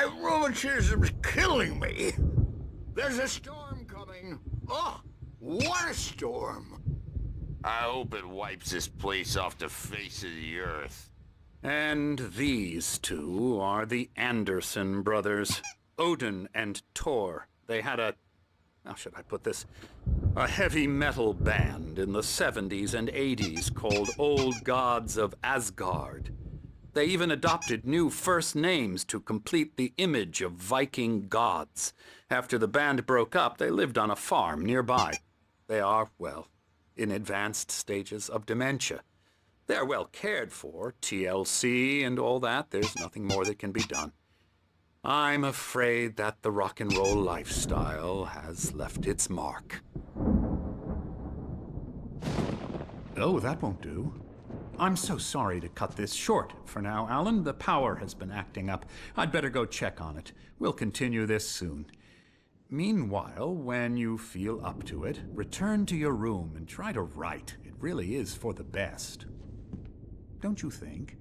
My rheumatism's killing me. There's a storm coming. Oh, what a storm. I hope it wipes this place off the face of the earth. And these two are the Anderson brothers, Odin and Thor. They had how should I put this? A heavy metal band in the 70s and 80s called Old Gods of Asgard. They even adopted new first names to complete the image of Viking gods. After the band broke up, they lived on a farm nearby. They are, well, in advanced stages of dementia. They're well cared for, TLC and all that. There's nothing more that can be done. I'm afraid that the rock and roll lifestyle has left its mark. Oh, that won't do. I'm so sorry to cut this short for now, Alan. The power has been acting up. I'd better go check on it. We'll continue this soon. Meanwhile, when you feel up to it, return to your room and try to write. It really is for the best. Don't you think?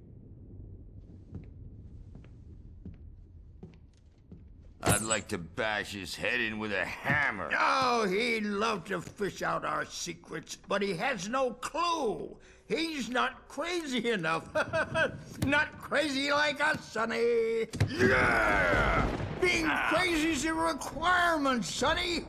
I'd like to bash his head in with a hammer. Oh, he'd love to fish out our secrets, but he has no clue. He's not crazy enough. Not crazy like us, Sonny. Yeah! Being crazy's a requirement, Sonny.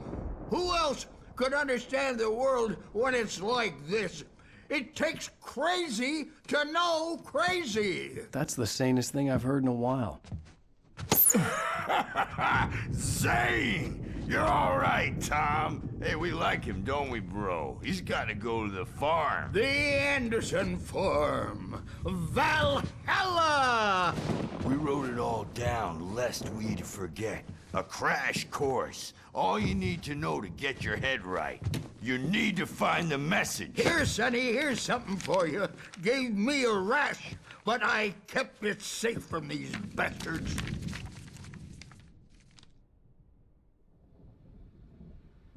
Who else could understand the world when it's like this? It takes crazy to know crazy. That's the sanest thing I've heard in a while. Zane! You're all right, Tom. Hey, we like him, don't we, bro? He's got to go to the farm. The Anderson Farm. Valhalla! We wrote it all down, lest we'd forget. A crash course. All you need to know to get your head right. You need to find the message. Here, Sonny, here's something for you. Gave me a rash, but I kept it safe from these bastards.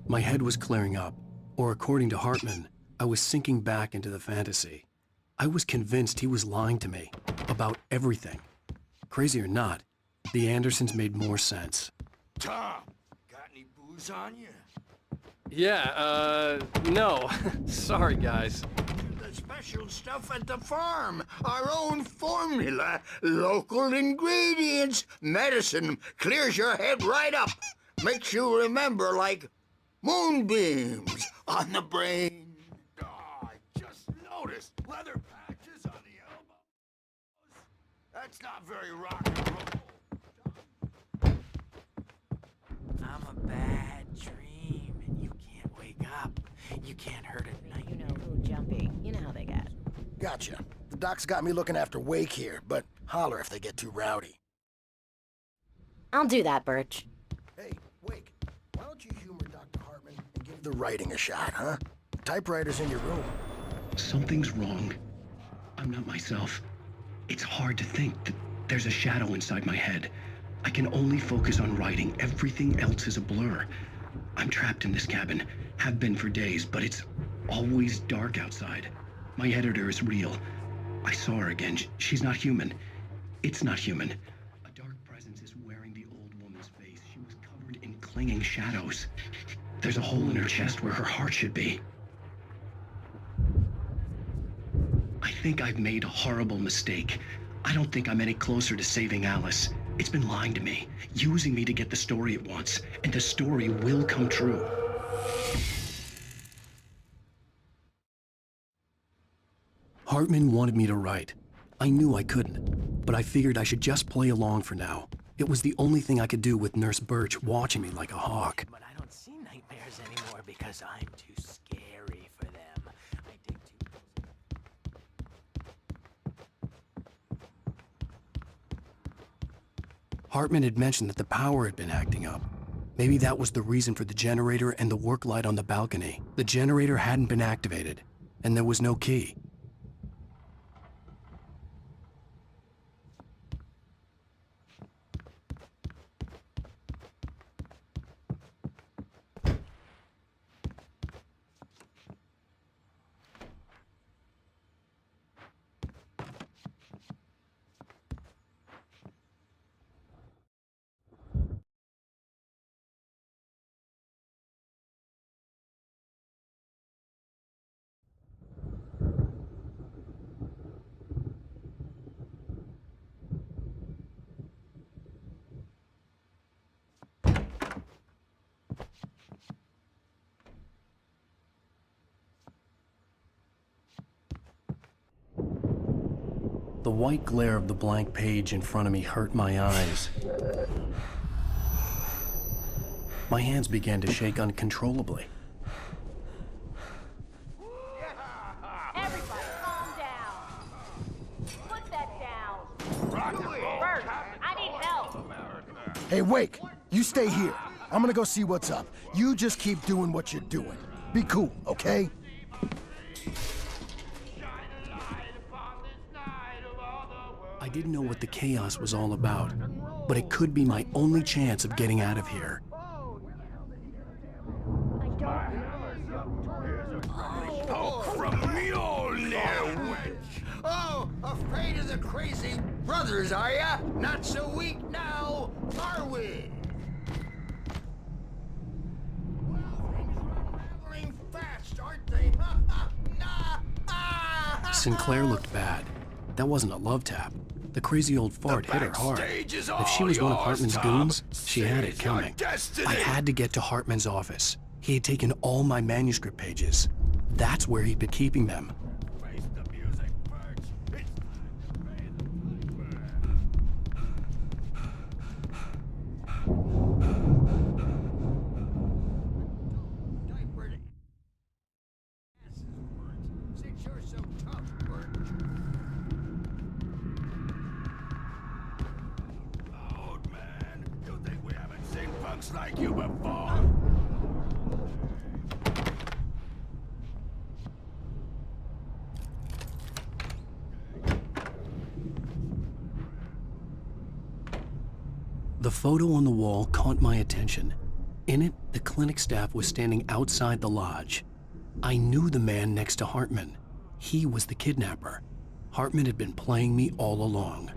My head was clearing up, or according to Hartman, I was sinking back into the fantasy. I was convinced he was lying to me about everything. Crazy or not, the Andersons made more sense. Tom, got any booze on you? Yeah, no. Sorry, guys. The special stuff at the farm. Our own formula. Local ingredients. Medicine clears your head right up. Makes you remember like moonbeams on the brain. Oh, I just noticed leather patches on the elbows. That's not very rock and roll. I'm a bad dream, and you can't wake up. You can't hurt at night. You know who jumping. You know how they get. Gotcha. The doc's got me looking after Wake here, but holler if they get too rowdy. I'll do that, Birch. Hey, Wake, why don't you humor Dr. Hartman and give the writing a shot, huh? Typewriter's in your room. Something's wrong. I'm not myself. It's hard to think that there's a shadow inside my head. I can only focus on writing. Everything else is a blur. I'm trapped in this cabin. Have been for days, but it's always dark outside. My editor is real. I saw her again. She's not human. It's not human. A dark presence is wearing the old woman's face. She was covered in clinging shadows. There's a hole in her chest where her heart should be. I think I've made a horrible mistake. I don't think I'm any closer to saving Alice. It's been lying to me, using me to get the story it wants, and the story will come true. Hartman wanted me to write. I knew I couldn't, but I figured I should just play along for now. It was the only thing I could do with Nurse Birch watching me like a hawk. But I don't see nightmares anymore because I'm too scary for them. I dig too close. Hartman had mentioned that the power had been acting up. Maybe that was the reason for the generator and the work light on the balcony. The generator hadn't been activated, and there was no key. The white glare of the blank page in front of me hurt my eyes. My hands began to shake uncontrollably. Everybody, calm down. Put that down. Bert, I need help. Hey, Wake, you stay here. I'm gonna go see what's up. You just keep doing what you're doing. Be cool, okay? I didn't know what the chaos was all about, but it could be my only chance of getting out of here. Oh, afraid of the crazy brothers, are ya? Not so weak now, are we? Well, things are unraveling fast, aren't they? Sinclair looked bad. That wasn't a love tap. The crazy old fart hit her hard. If she was one of Hartman's goons, she had it coming. I had to get to Hartman's office. He had taken all my manuscript pages. That's where he'd been keeping them. Since you're so tough, Bert. Old man, you think we haven't seen punks like you before? The photo on the wall caught my attention. In it, the clinic staff was standing outside the lodge. I knew the man next to Hartman. He was the kidnapper. Hartman had been playing me all along.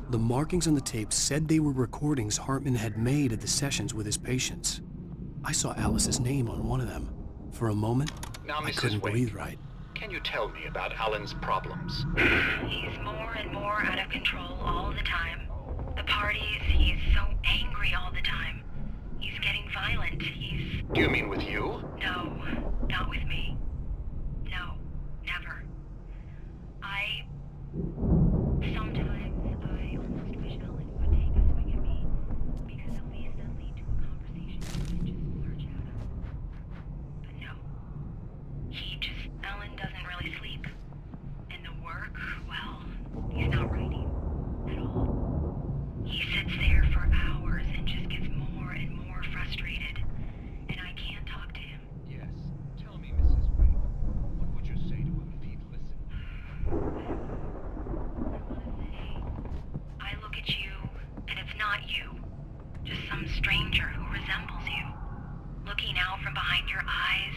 The markings on the tape said they were recordings Hartman had made at the sessions with his patients. I saw Alice's name on one of them. For a moment, Now, I Mrs. couldn't Wake, breathe right. can you tell me about Alan's problems? He's more and more out of control all the time. The parties, he's so angry all the time. He's getting violent. Do you mean with you? No, not with me. No, never. Sometimes I almost wish Alan would take a swing at me, because at least that'll lead to a conversation I can just lurch out of. But no. Alan doesn't really sleep. And the work, well, he's not writing at all. He sits there for hours and just gets more and more frustrated. And I can't talk to him. Yes. Tell me, Mrs. Wake, what would you say to him if he'd listen? I want to say, I look at you, and it's not you. Just some stranger who resembles you. Looking out from behind your eyes,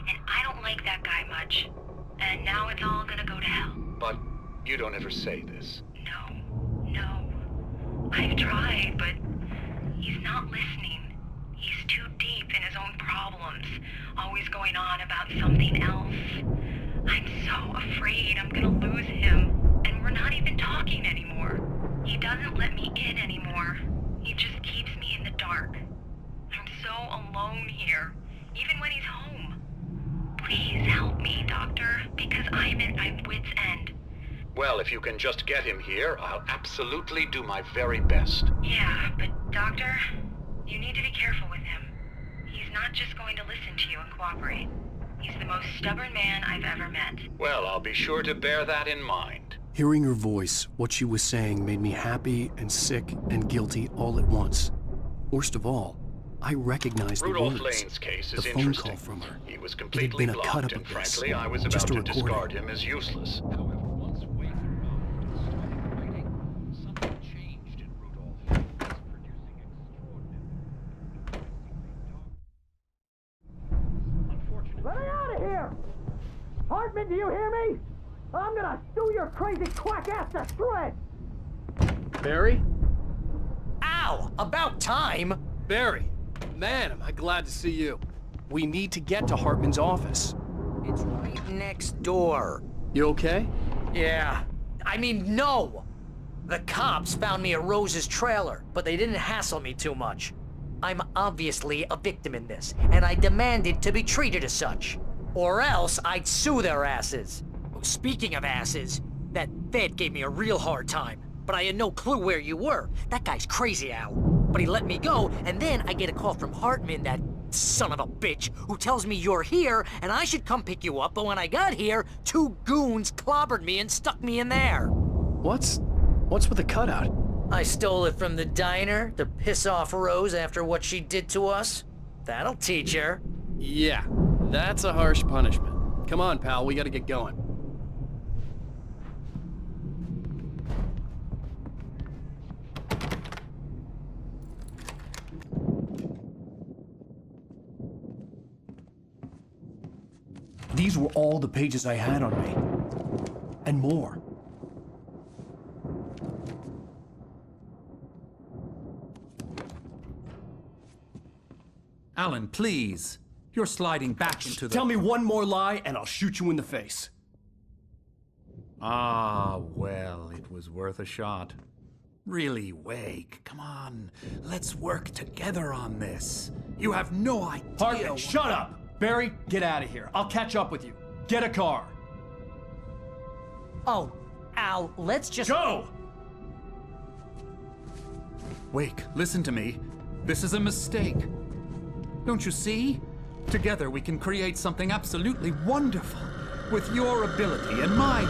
and I don't like that guy much. And now it's all gonna go to hell. But you don't ever say this. No. I've tried, but he's not listening. He's too deep in his own problems, always going on about something else. I'm so afraid I'm gonna lose him, and we're not even talking anymore. He doesn't let me in anymore. He just keeps me in the dark. I'm so alone here, even when he's home. Please help me, Doctor, because I'm at my wit's end. Well, if you can just get him here, I'll absolutely do my very best. Yeah, but Doctor, you need to be careful with him. He's not just going to listen to you and cooperate. He's the most stubborn man I've ever met. Well, I'll be sure to bear that in mind. Hearing her voice, what she was saying made me happy and sick and guilty all at once. Worst of all, I recognized the Rudolph words. Lane's case The is phone interesting. call from her. He was It had completely been a cut-up blocked, and of this, frankly, I was just about a to recording. discard him as useless. However, once Wake and Rowland started writing, something changed in Rudolph. He was producing extraordinary. Let me out of here! Hartman, do you hear me? I'm gonna sue your crazy quack ass to shreds! Barry? Ow! About time! Barry! Man, am I glad to see you. We need to get to Hartman's office. It's right next door. You okay? Yeah. I mean, no! The cops found me at Rose's trailer, but they didn't hassle me too much. I'm obviously a victim in this, and I demanded to be treated as such. Or else I'd sue their asses. Speaking of asses, that Fed gave me a real hard time, but I had no clue where you were. That guy's crazy, Al. But he let me go, and then I get a call from Hartman, that son of a bitch, who tells me you're here and I should come pick you up, but when I got here, 2 goons clobbered me and stuck me in there. What's with the cutout? I stole it from the diner to piss off Rose after what she did to us. That'll teach her. Yeah, that's a harsh punishment. Come on, pal, we gotta get going. These were all the pages I had on me. And more. Alan, please. You're sliding back into the... Tell me one more lie and I'll shoot you in the face. Ah, well, it was worth a shot. Really, Wake, come on. Let's work together on this. You have no idea... Hartman, shut up! Barry, get out of here. I'll catch up with you. Get a car. Oh, Al, let's just... Go! Wake, listen to me. This is a mistake. Don't you see? Together we can create something absolutely wonderful. With your ability and mine.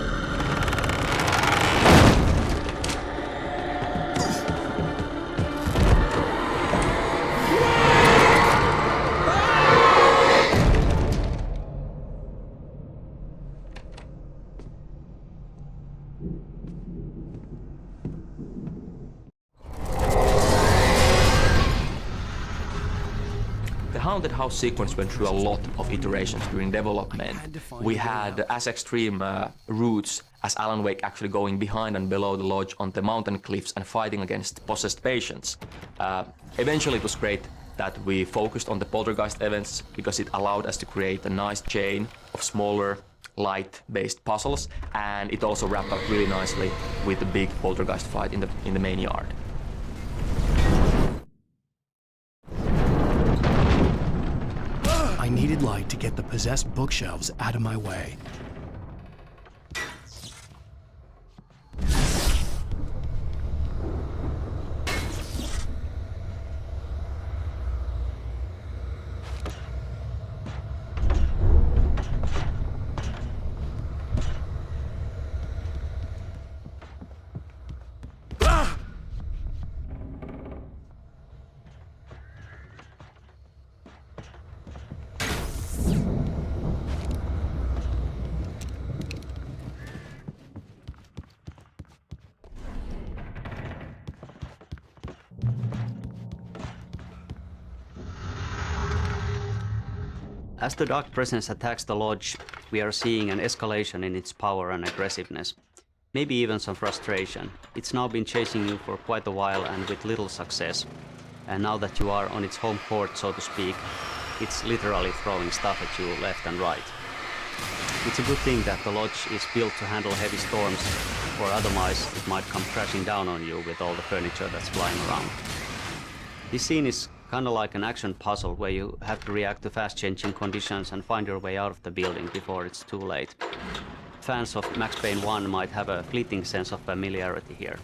The Haunted House sequence went through a lot of iterations during development. We had as extreme routes as Alan Wake actually going behind and below the lodge on the mountain cliffs and fighting against possessed patients. Eventually it was great that we focused on the poltergeist events because it allowed us to create a nice chain of smaller, light-based puzzles, and it also wrapped up really nicely with the big poltergeist fight in the main yard. I needed light to get the possessed bookshelves out of my way. As the Dark Presence attacks the Lodge, we are seeing an escalation in its power and aggressiveness. Maybe even some frustration. It's now been chasing you for quite a while and with little success. And now that you are on its home court, so to speak, it's literally throwing stuff at you left and right. It's a good thing that the Lodge is built to handle heavy storms, or otherwise it might come crashing down on you with all the furniture that's flying around. This scene is kind of like an action puzzle where you have to react to fast-changing conditions and find your way out of the building before it's too late. Fans of Max Payne 1 might have a fleeting sense of familiarity here.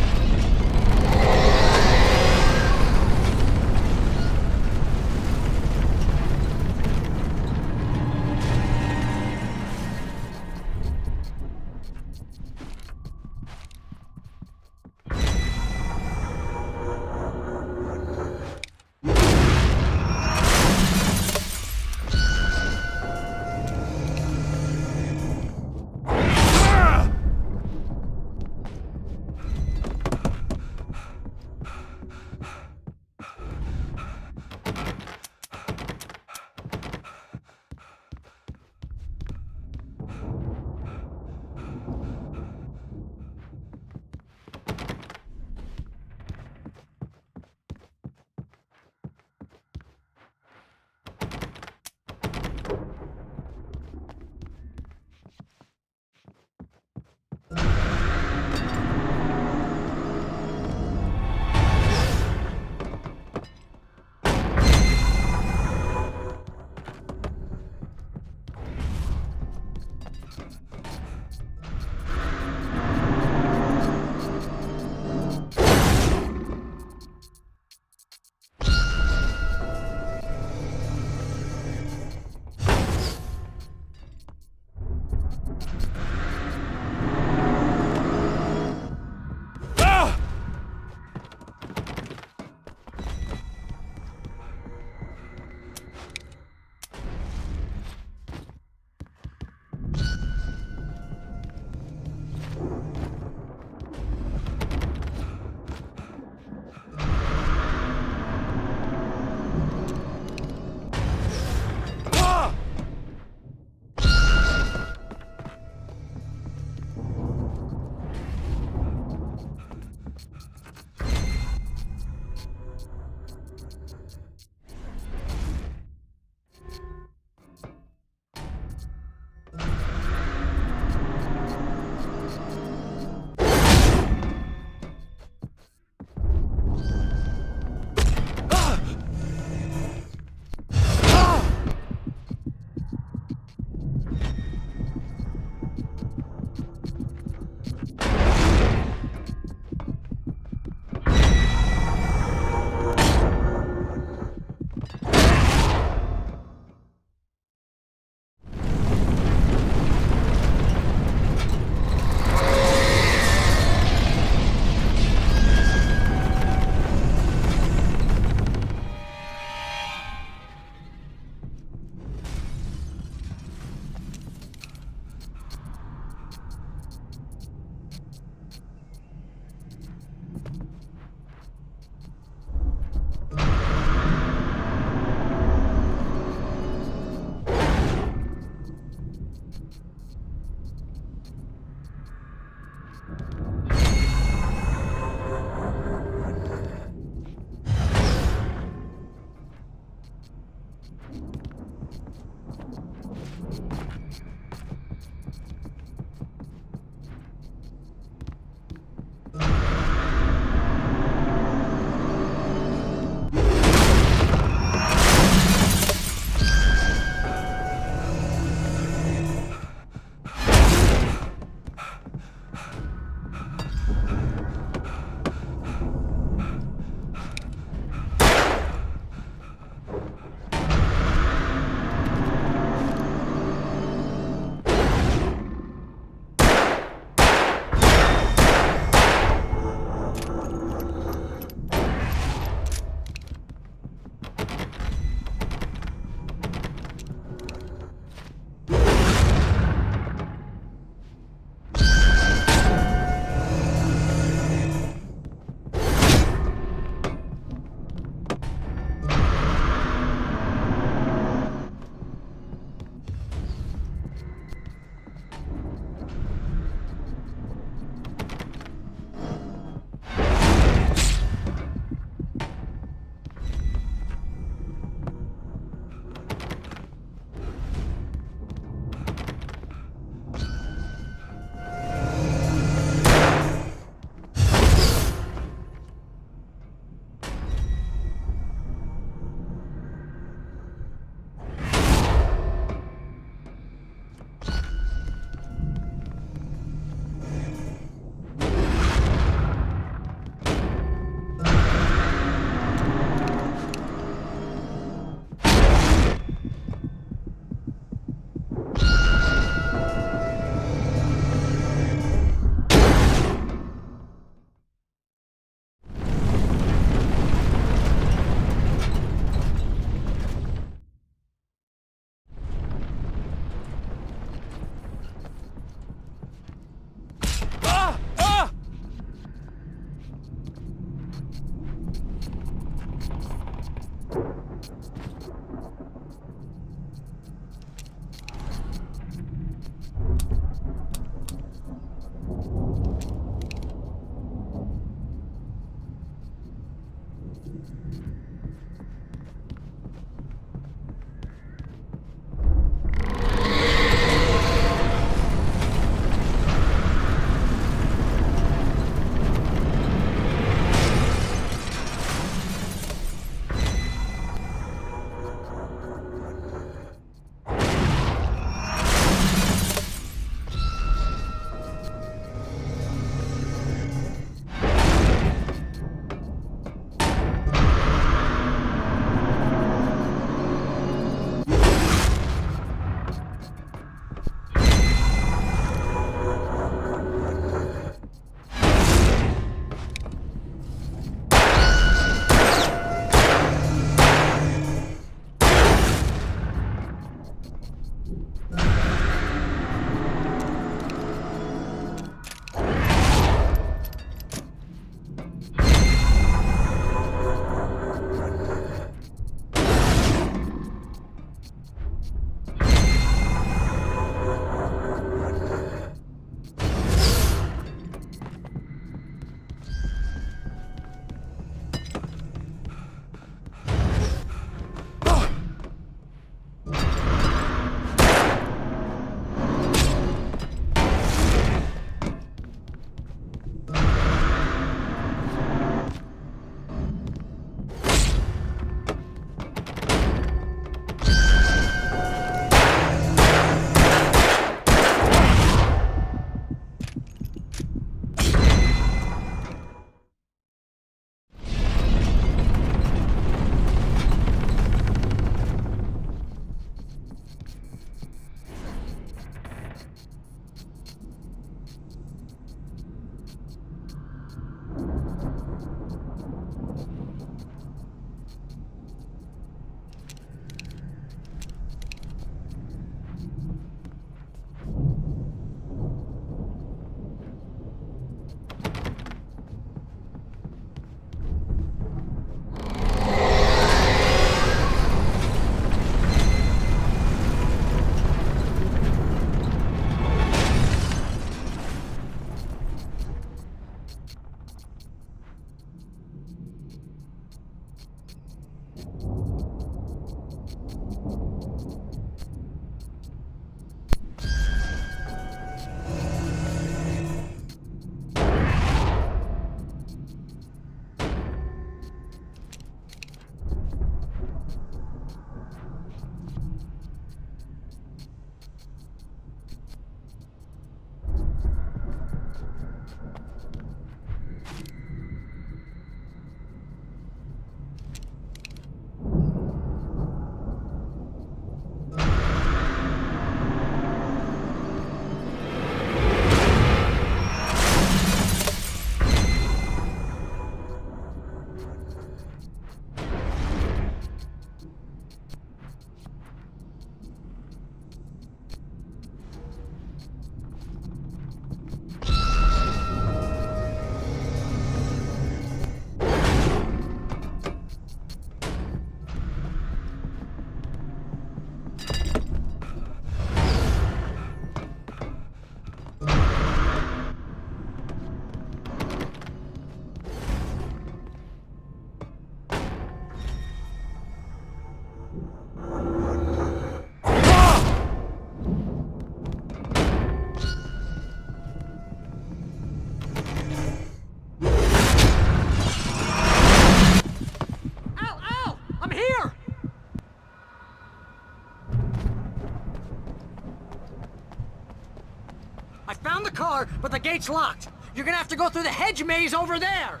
the car, but the gate's locked. You're gonna have to go through the hedge maze over there.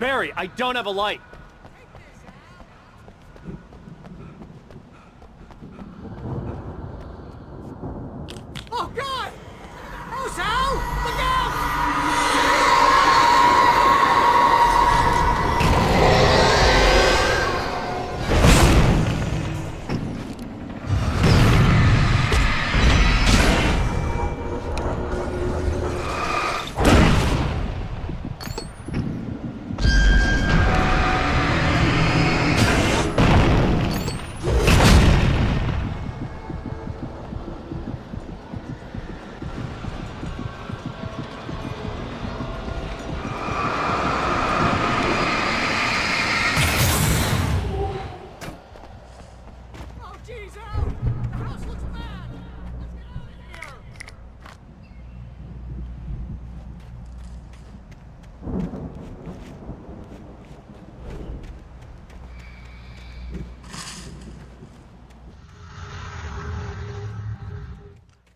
Barry, I don't have a light. Oh, God! Oh, Sal! Look out!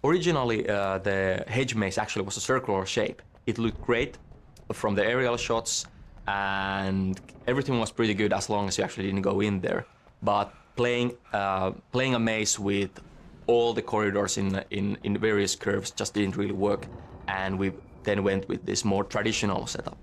Originally, the hedge maze actually was a circular shape. It looked great from the aerial shots, and everything was pretty good as long as you actually didn't go in there. But playing a maze with all the corridors in various curves just didn't really work, and we then went with this more traditional setup.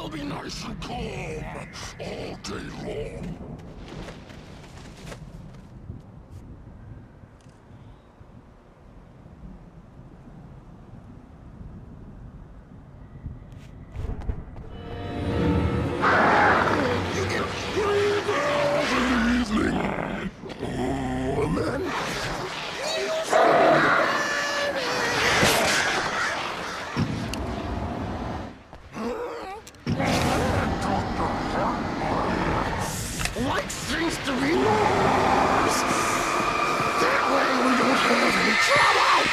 We'll be nice and calm all day long. Like things to be yours. That way we don't have any trouble.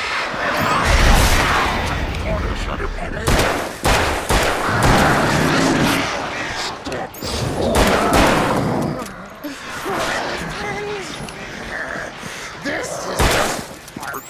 This is just part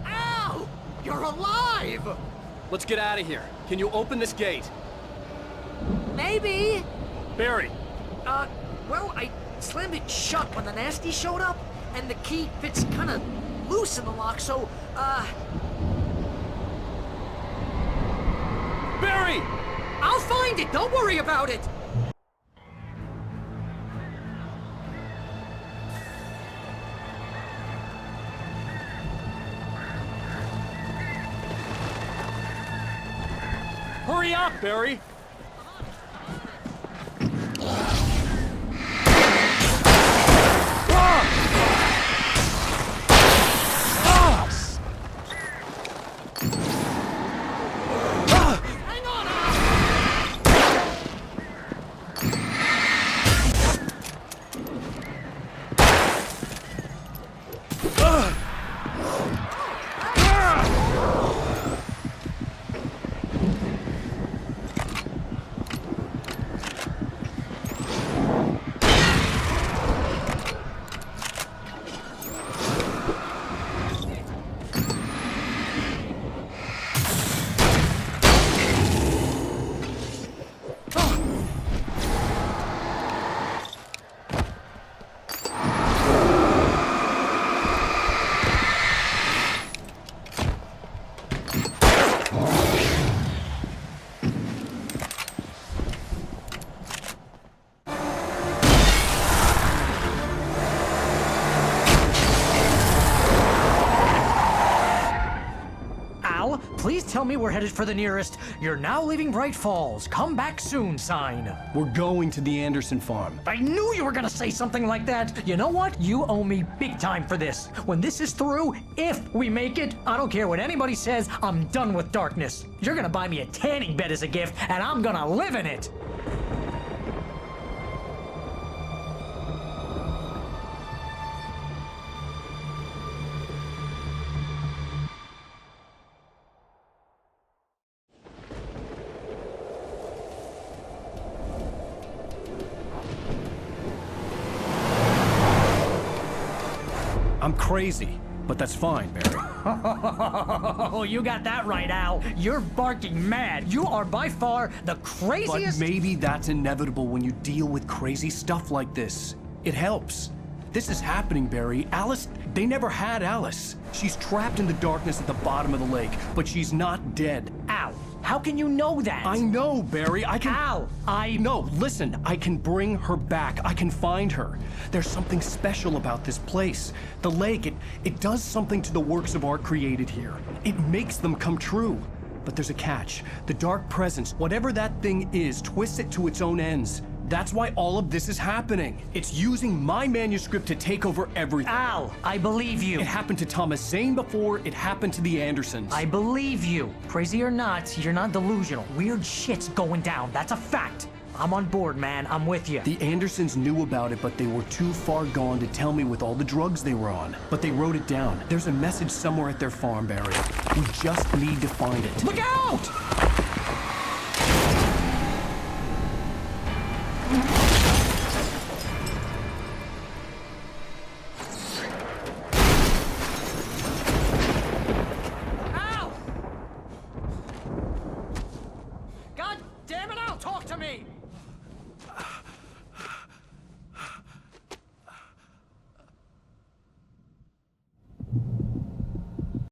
Al! You're alive! Let's get out of here. Can you open this gate? Maybe. Barry! Well, I slammed it shut when the nasty showed up, and the key fits kind of loose in the lock, so, Barry! I'll find it! Don't worry about it! Hurry up, Barry! Please tell me we're headed for the nearest "You're now leaving Bright Falls. Come back soon" sign. We're going to the Anderson farm. I knew you were gonna say something like that. You know what? You owe me big time for this. When this is through, if we make it, I don't care what anybody says, I'm done with darkness. You're gonna buy me a tanning bed as a gift, and I'm gonna live in it. I'm crazy, but that's fine, Barry. Oh, you got that right, Al. You're barking mad. You are by far the craziest— But maybe that's inevitable when you deal with crazy stuff like this. It helps. This is happening, Barry. Alice, they never had Alice. She's trapped in the darkness at the bottom of the lake, but she's not dead. Al, how can you know that? I know, Barry. I can— Al, No, listen. I can bring her back. I can find her. There's something special about this place. The lake, it does something to the works of art created here. It makes them come true. But there's a catch. The dark presence, whatever that thing is, twists it to its own ends. That's why all of this is happening. It's using my manuscript to take over everything. Al, I believe you. It happened to Thomas Zane before. It happened to the Andersons. I believe you. Crazy or not, you're not delusional. Weird shit's going down. That's a fact. I'm on board, man. I'm with you. The Andersons knew about it, but they were too far gone to tell me with all the drugs they were on. But they wrote it down. There's a message somewhere at their farm, Barry. We just need to find it. Look out!